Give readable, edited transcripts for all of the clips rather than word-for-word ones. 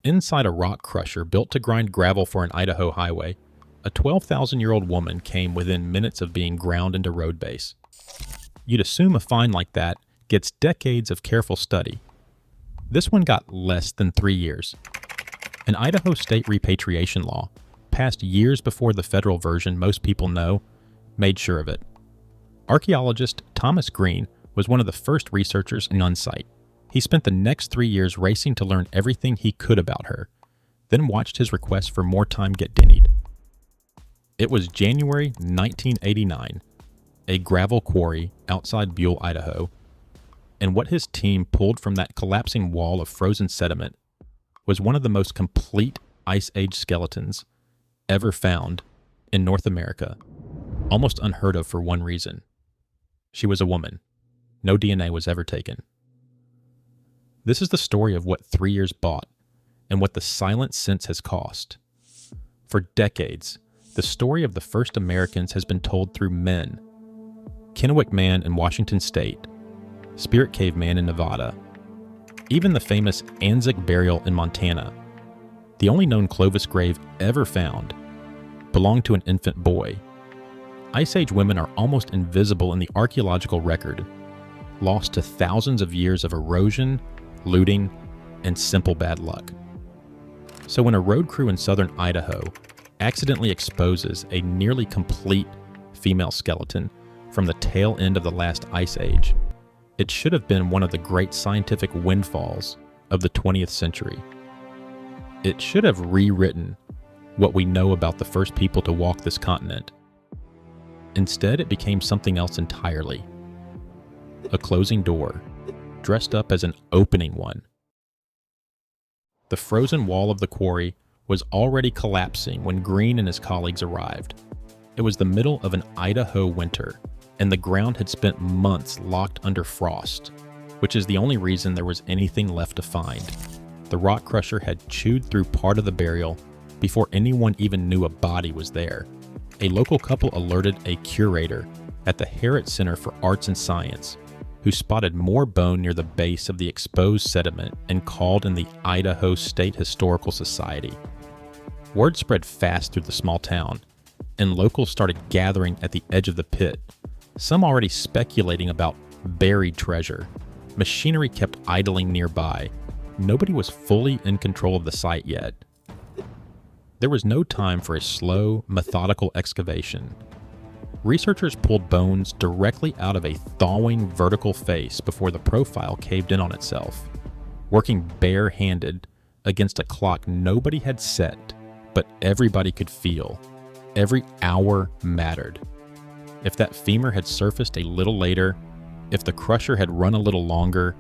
Inside a rock crusher built to grind gravel for an Idaho highway, a 12,000-year-old woman came within minutes of being ground into road base. You'd assume a find like that gets decades of careful study. This one got less than 3 years. An Idaho state repatriation law, passed years before the federal version most people know, made sure of it. Archaeologist Thomas Green was one of the first researchers on site. He spent the next 3 years racing to learn everything he could about her, then watched his request for more time get denied. It was January 1989, a gravel quarry outside Buhl, Idaho, and what his team pulled from that collapsing wall of frozen sediment was one of the most complete Ice Age skeletons ever found in North America, almost unheard of for one reason. She was a woman. No DNA was ever taken. This is the story of what 3 years bought and what the silent since has cost. For decades, the story of the first Americans has been told through men. Kennewick Man in Washington State, Spirit Cave Man in Nevada, even the famous Anzac burial in Montana. The only known Clovis grave ever found belonged to an infant boy. Ice Age women are almost invisible in the archaeological record, lost to thousands of years of erosion, looting, and simple bad luck. So when a road crew in southern Idaho accidentally exposes a nearly complete female skeleton from the tail end of the last Ice Age, it should have been one of the great scientific windfalls of the 20th century. It should have rewritten what we know about the first people to walk this continent. Instead, it became something else entirely. A closing door, dressed up as an opening one. The frozen wall of the quarry was already collapsing when Green and his colleagues arrived. It was the middle of an Idaho winter, and the ground had spent months locked under frost, which is the only reason there was anything left to find. The rock crusher had chewed through part of the burial before anyone even knew a body was there. A local couple alerted a curator at the Herritt Center for Arts and Science, who spotted more bone near the base of the exposed sediment and called in the Idaho State Historical Society. Word spread fast through the small town, and locals started gathering at the edge of the pit, some already speculating about buried treasure. Machinery kept idling nearby. Nobody was fully in control of the site yet. There was no time for a slow, methodical excavation. Researchers pulled bones directly out of a thawing vertical face before the profile caved in on itself, working bare-handed against a clock nobody had set, but everybody could feel. Every hour mattered. If that femur had surfaced a little later, if the crusher had run a little longer,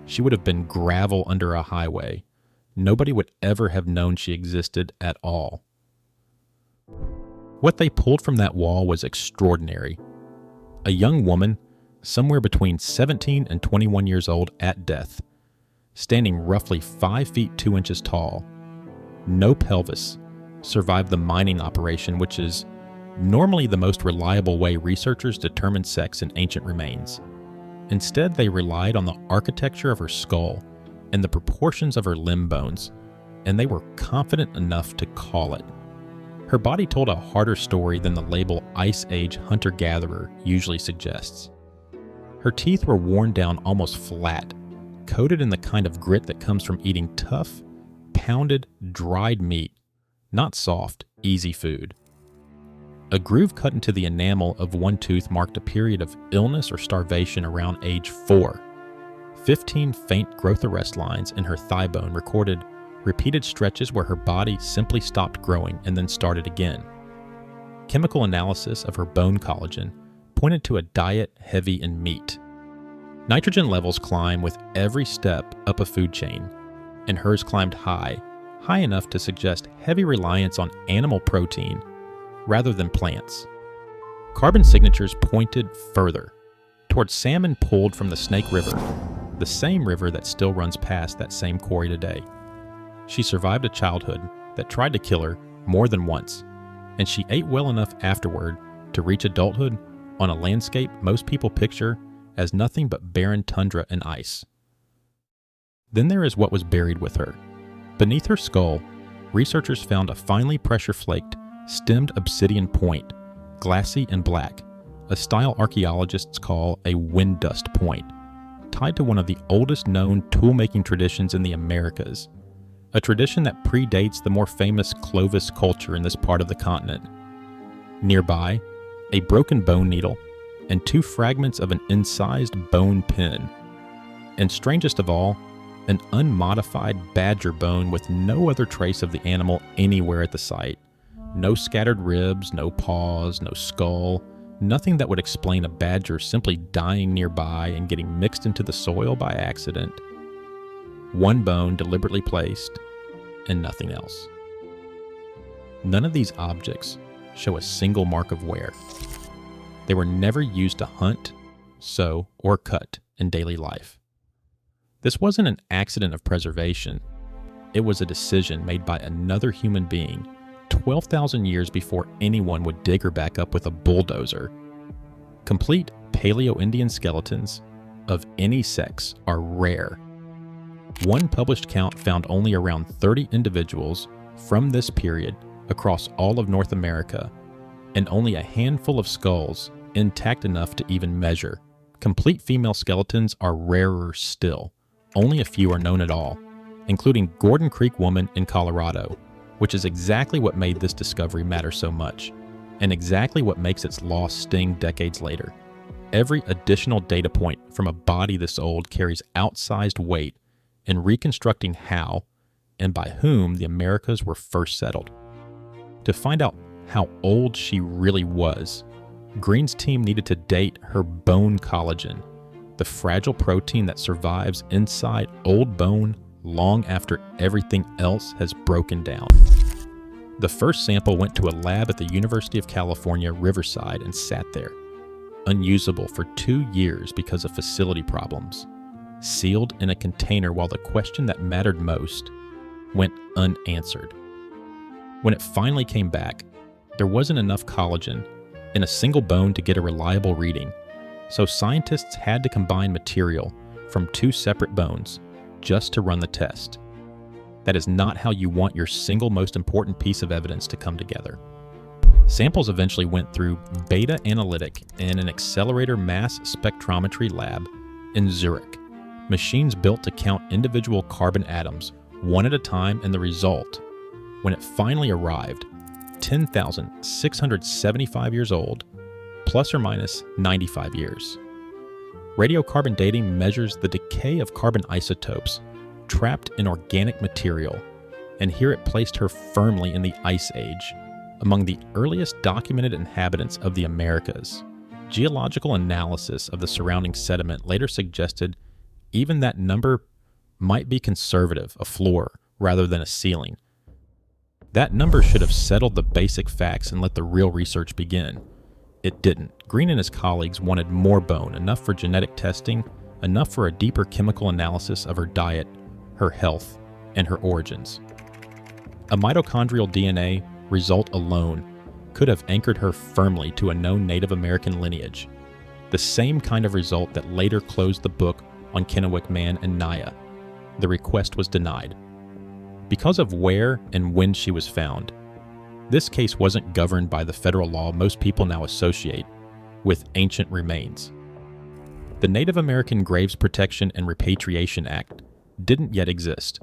she would have been gravel under a highway. Nobody would ever have known she existed at all. What they pulled from that wall was extraordinary. A young woman, somewhere between 17 and 21 years old at death, standing roughly 5 feet 2 inches tall, no pelvis, survived the mining operation, which is normally the most reliable way researchers determine sex in ancient remains. Instead, they relied on the architecture of her skull and the proportions of her limb bones, and they were confident enough to call it. Her body told a harder story than the label Ice Age hunter-gatherer usually suggests. Her teeth were worn down almost flat, coated in the kind of grit that comes from eating tough, pounded, dried meat, not soft, easy food. A groove cut into the enamel of one tooth marked a period of illness or starvation around age 4. 15 faint growth arrest lines in her thigh bone recorded repeated stretches where her body simply stopped growing and then started again. Chemical analysis of her bone collagen pointed to a diet heavy in meat. Nitrogen levels climb with every step up a food chain, and hers climbed high enough to suggest heavy reliance on animal protein rather than plants. Carbon signatures pointed further, towards salmon pulled from the Snake River, the same river that still runs past that same quarry today. She survived a childhood that tried to kill her more than once, and she ate well enough afterward to reach adulthood on a landscape most people picture as nothing but barren tundra and ice. Then there is what was buried with her, Beneath her skull, researchers found a finely pressure-flaked, stemmed obsidian point, glassy and black, a style archaeologists call a wind dust point, tied to one of the oldest known tool-making traditions in the Americas, a tradition that predates the more famous Clovis culture in this part of the continent. Nearby, a broken bone needle and 2 fragments of an incised bone pin. And strangest of all, an unmodified badger bone with no other trace of the animal anywhere at the site. No scattered ribs, no paws, no skull, nothing that would explain a badger simply dying nearby and getting mixed into the soil by accident. 1 bone deliberately placed, and nothing else. None of these objects show a single mark of wear. They were never used to hunt, sew, or cut in daily life. This wasn't an accident of preservation. It was a decision made by another human being 12,000 years before anyone would dig her back up with a bulldozer. Complete Paleo-Indian skeletons of any sex are rare. One published count found only around 30 individuals from this period across all of North America, and only a handful of skulls intact enough to even measure. Complete female skeletons are rarer still. Only a few are known at all, including Gordon Creek Woman in Colorado, which is exactly what made this discovery matter so much, and exactly what makes its loss sting decades later. Every additional data point from a body this old carries outsized weight in reconstructing how and by whom the Americas were first settled. To find out how old she really was, Green's team needed to date her bone collagen, the fragile protein that survives inside old bone long after everything else has broken down. The first sample went to a lab at the University of California, Riverside, and sat there, unusable for 2 years because of facility problems, sealed in a container while the question that mattered most went unanswered. When it finally came back, there wasn't enough collagen in a single bone to get a reliable reading, so scientists had to combine material from 2 separate bones just to run the test. That is not how you want your single most important piece of evidence to come together. Samples eventually went through beta analytic in an accelerator mass spectrometry lab in Zurich, machines built to count individual carbon atoms one at a time, and the result, when it finally arrived, 10,675 years old, plus or minus 95 years. Radiocarbon dating measures the decay of carbon isotopes trapped in organic material, and here it placed her firmly in the Ice Age, among the earliest documented inhabitants of the Americas. Geological analysis of the surrounding sediment later suggested even that number might be conservative, a floor rather than a ceiling. That number should have settled the basic facts and let the real research begin. It didn't. Green and his colleagues wanted more bone, enough for genetic testing, enough for a deeper chemical analysis of her diet, her health, and her origins. A mitochondrial DNA result alone could have anchored her firmly to a known Native American lineage, the same kind of result that later closed the book on Kennewick Man and Naya. The request was denied. Because of where and when she was found, this case wasn't governed by the federal law most people now associate with ancient remains. The Native American Graves Protection and Repatriation Act didn't yet exist.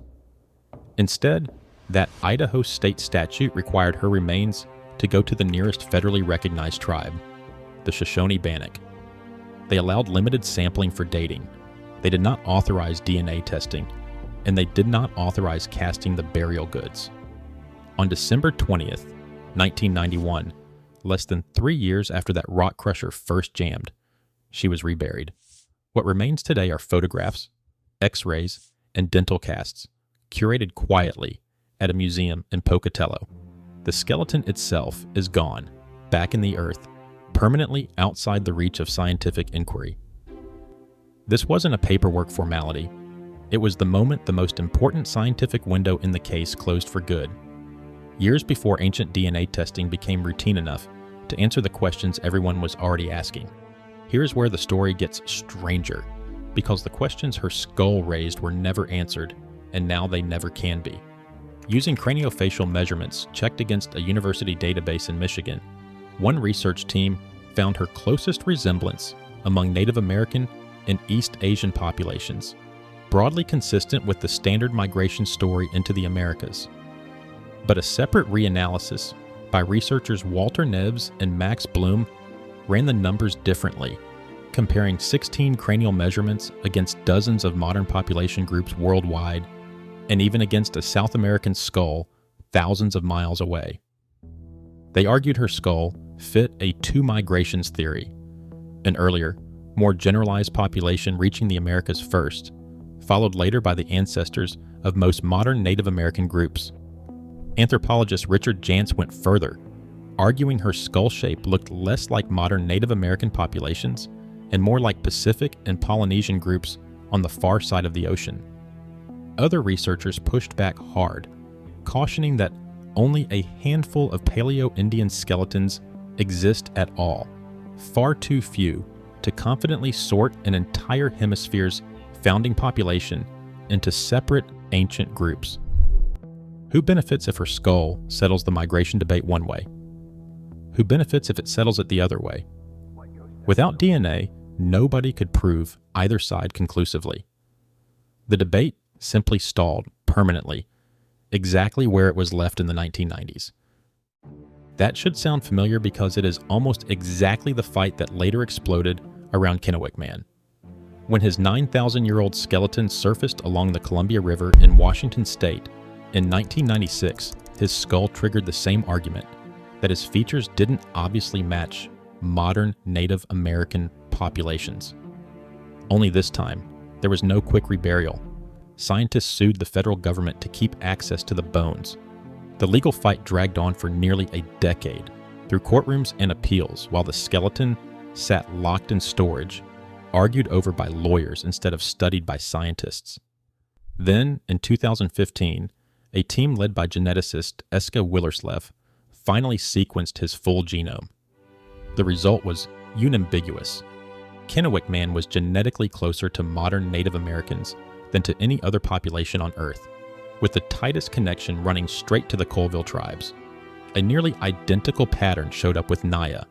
Instead, that Idaho state statute required her remains to go to the nearest federally recognized tribe, the Shoshone-Bannock. They allowed limited sampling for dating. They did not authorize DNA testing, and they did not authorize casting the burial goods. On December 20th, 1991, less than 3 years after that rock crusher first jammed, she was reburied. What remains today are photographs, x-rays, and dental casts, curated quietly at a museum in Pocatello. The skeleton itself is gone, back in the earth, permanently outside the reach of scientific inquiry. This wasn't a paperwork formality. It was the moment the most important scientific window in the case closed for good. Years before ancient DNA testing became routine enough to answer the questions everyone was already asking. Here's where the story gets stranger, because the questions her skull raised were never answered, and now they never can be. Using craniofacial measurements checked against a university database in Michigan, one research team found her closest resemblance among Native American and East Asian populations, broadly consistent with the standard migration story into the Americas. But a separate reanalysis by researchers Walter Neves and Max Bloom ran the numbers differently, comparing 16 cranial measurements against dozens of modern population groups worldwide, and even against a South American skull thousands of miles away. They argued her skull fit a two migrations theory, an earlier, more generalized population reaching the Americas first, followed later by the ancestors of most modern Native American groups. Anthropologist Richard Jantz went further, arguing her skull shape looked less like modern Native American populations and more like Pacific and Polynesian groups on the far side of the ocean. Other researchers pushed back hard, cautioning that only a handful of Paleo-Indian skeletons exist at all, far too few to confidently sort an entire hemisphere's founding population into separate ancient groups. Who benefits if her skull settles the migration debate one way? Who benefits if it settles it the other way? Without DNA, nobody could prove either side conclusively. The debate simply stalled permanently, exactly where it was left in the 1990s. That should sound familiar because it is almost exactly the fight that later exploded around Kennewick Man. When his 9,000-year-old skeleton surfaced along the Columbia River in Washington state in 1996, his skull triggered the same argument, that his features didn't obviously match modern Native American populations. Only this time, there was no quick reburial. Scientists sued the federal government to keep access to the bones. The legal fight dragged on for nearly a decade, through courtrooms and appeals, while the skeleton sat locked in storage, argued over by lawyers instead of studied by scientists. Then, in 2015, a team led by geneticist Eska Willerslev finally sequenced his full genome. The result was unambiguous. Kennewick Man was genetically closer to modern Native Americans than to any other population on Earth, with the tightest connection running straight to the Colville tribes. A nearly identical pattern showed up with Naya,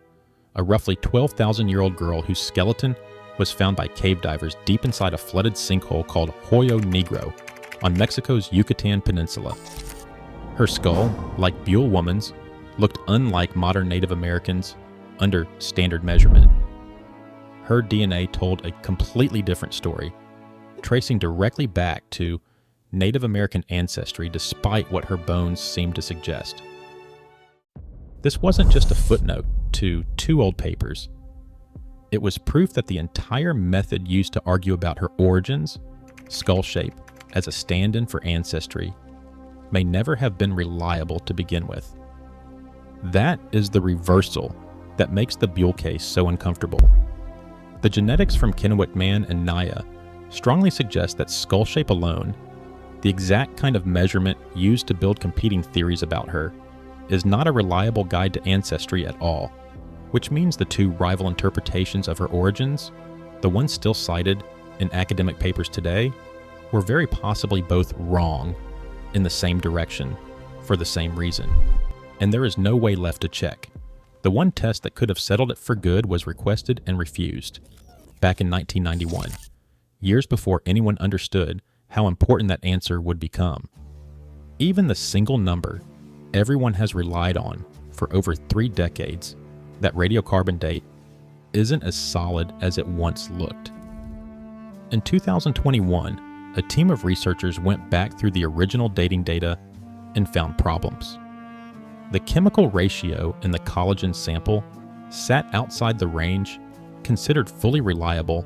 a roughly 12,000-year-old girl whose skeleton was found by cave divers deep inside a flooded sinkhole called Hoyo Negro on Mexico's Yucatan Peninsula. Her skull, like Buhl Woman's, looked unlike modern Native Americans under standard measurement. Her DNA told a completely different story, tracing directly back to Native American ancestry despite what her bones seemed to suggest. This wasn't just a footnote to two old papers. It was proof that the entire method used to argue about her origins, skull shape, as a stand-in for ancestry, may never have been reliable to begin with. That is the reversal that makes the Buhl case so uncomfortable. The genetics from Kennewick Man and Naya strongly suggest that skull shape alone, the exact kind of measurement used to build competing theories about her, is not a reliable guide to ancestry at all, which means the two rival interpretations of her origins, the ones still cited in academic papers today, were very possibly both wrong in the same direction for the same reason. And there is no way left to check. The one test that could have settled it for good was requested and refused back in 1991, years before anyone understood how important that answer would become. Even the single number everyone has relied on for over 3 decades, that radiocarbon date, isn't as solid as it once looked. In 2021, a team of researchers went back through the original dating data and found problems. The chemical ratio in the collagen sample sat outside the range considered fully reliable,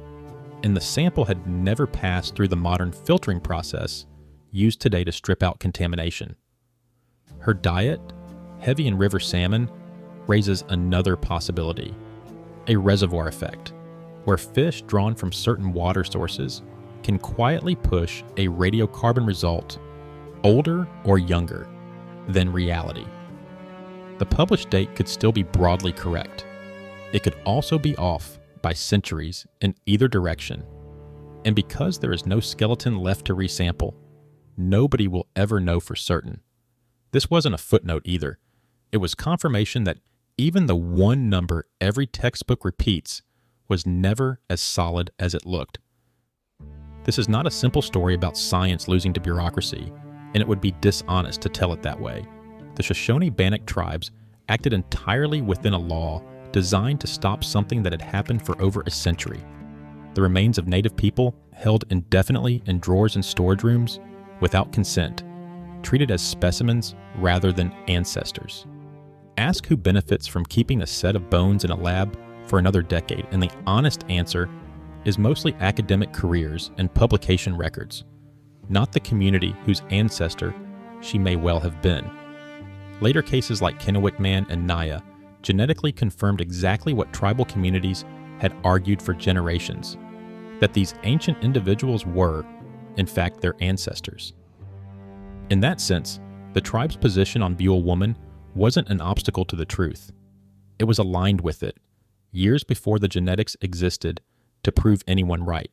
and the sample had never passed through the modern filtering process used today to strip out contamination. Her diet, heavy in river salmon, raises another possibility, a reservoir effect, where fish drawn from certain water sources can quietly push a radiocarbon result older or younger than reality. The published date could still be broadly correct. It could also be off by centuries in either direction. And because there is no skeleton left to resample, nobody will ever know for certain. This wasn't a footnote either. It was confirmation that even the one number every textbook repeats was never as solid as it looked. This is not a simple story about science losing to bureaucracy, and it would be dishonest to tell it that way. The Shoshone-Bannock tribes acted entirely within a law designed to stop something that had happened for over a century. The remains of native people held indefinitely in drawers and storage rooms without consent, treated as specimens rather than ancestors. Ask who benefits from keeping a set of bones in a lab for another decade, and the honest answer is mostly academic careers and publication records, not the community whose ancestor she may well have been. Later cases like Kennewick Man and Naya genetically confirmed exactly what tribal communities had argued for generations, that these ancient individuals were, in fact, their ancestors. In that sense, the tribe's position on Buhl Woman wasn't an obstacle to the truth. It was aligned with it, years before the genetics existed to prove anyone right.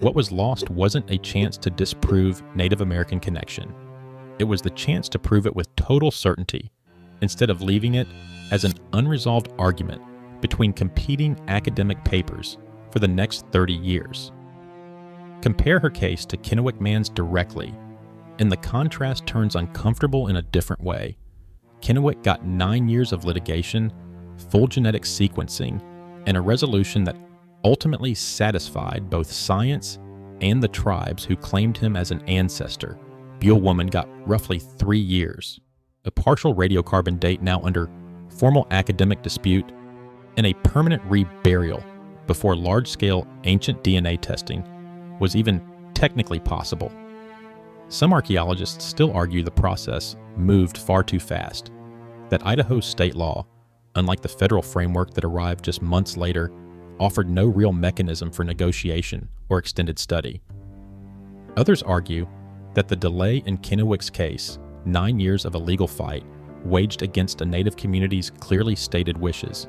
What was lost wasn't a chance to disprove Native American connection. It was the chance to prove it with total certainty, instead of leaving it as an unresolved argument between competing academic papers for the next 30 years. Compare her case to Kennewick Man's directly, and the contrast turns uncomfortable in a different way. Kennewick got 9 years of litigation, full genetic sequencing, and a resolution that ultimately satisfied both science and the tribes who claimed him as an ancestor. Buhl Woman got roughly 3 years, a partial radiocarbon date now under formal academic dispute, and a permanent reburial before large-scale ancient DNA testing was even technically possible. Some archaeologists still argue the process moved far too fast, that Idaho's state law, unlike the federal framework that arrived just months later, offered no real mechanism for negotiation or extended study. Others argue that the delay in Kennewick's case, 9 years of a legal fight waged against a native community's clearly stated wishes,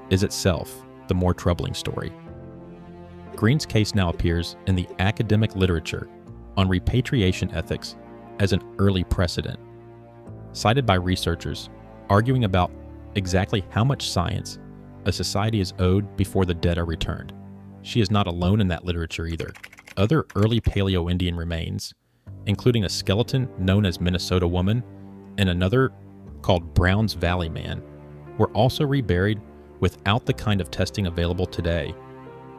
is itself the more troubling story. Green's case now appears in the academic literature on repatriation ethics as an early precedent, cited by researchers arguing about exactly how much science a society is owed before the dead are returned. She is not alone in that literature either. Other early Paleo-Indian remains, including a skeleton known as Minnesota Woman and another called Browns Valley Man, were also reburied without the kind of testing available today,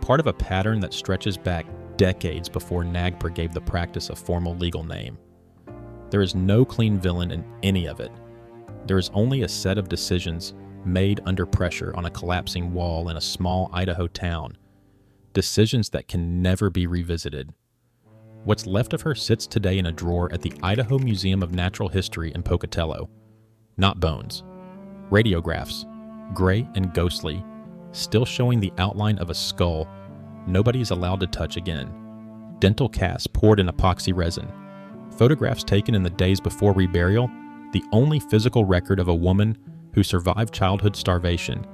part of a pattern that stretches back decades before NAGPRA gave the practice a formal legal name. There is no clean villain in any of it. There is only a set of decisions made under pressure on a collapsing wall in a small Idaho town, decisions that can never be revisited. What's left of her sits today in a drawer at the Idaho Museum of Natural History in Pocatello. Not bones. Radiographs, gray and ghostly, still showing the outline of a skull nobody is allowed to touch again. Dental casts poured in epoxy resin. Photographs taken in the days before reburial, the only physical record of a woman who survived childhood starvation,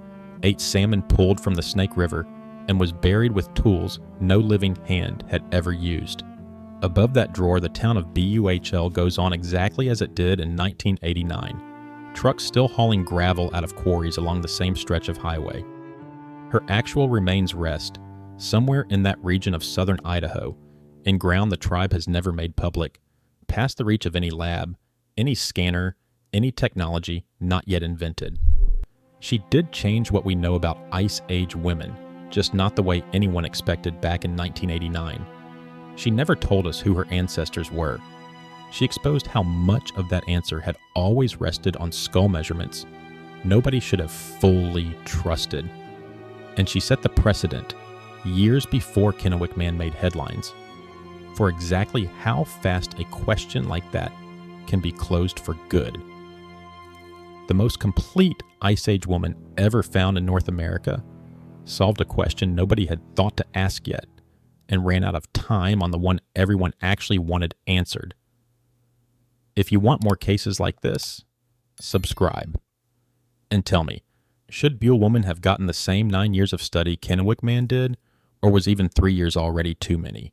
ate salmon pulled from the Snake River, and was buried with tools no living hand had ever used. Above that drawer, the town of Buhl goes on exactly as it did in 1989. Trucks still hauling gravel out of quarries along the same stretch of highway. Her actual remains rest somewhere in that region of southern Idaho, in ground the tribe has never made public, past the reach of any lab, any scanner, any technology not yet invented. She did change what we know about Ice Age women, just not the way anyone expected back in 1989. She never told us who her ancestors were. She exposed how much of that answer had always rested on skull measurements nobody should have fully trusted. And she set the precedent, years before Kennewick Man made headlines, for exactly how fast a question like that can be closed for good. The most complete Ice Age woman ever found in North America solved a question nobody had thought to ask yet, and ran out of time on the one everyone actually wanted answered. If you want more cases like this, subscribe. And tell me, should Buhl Woman have gotten the same 9 years of study Kennewick Man did, or was even 3 years already too many?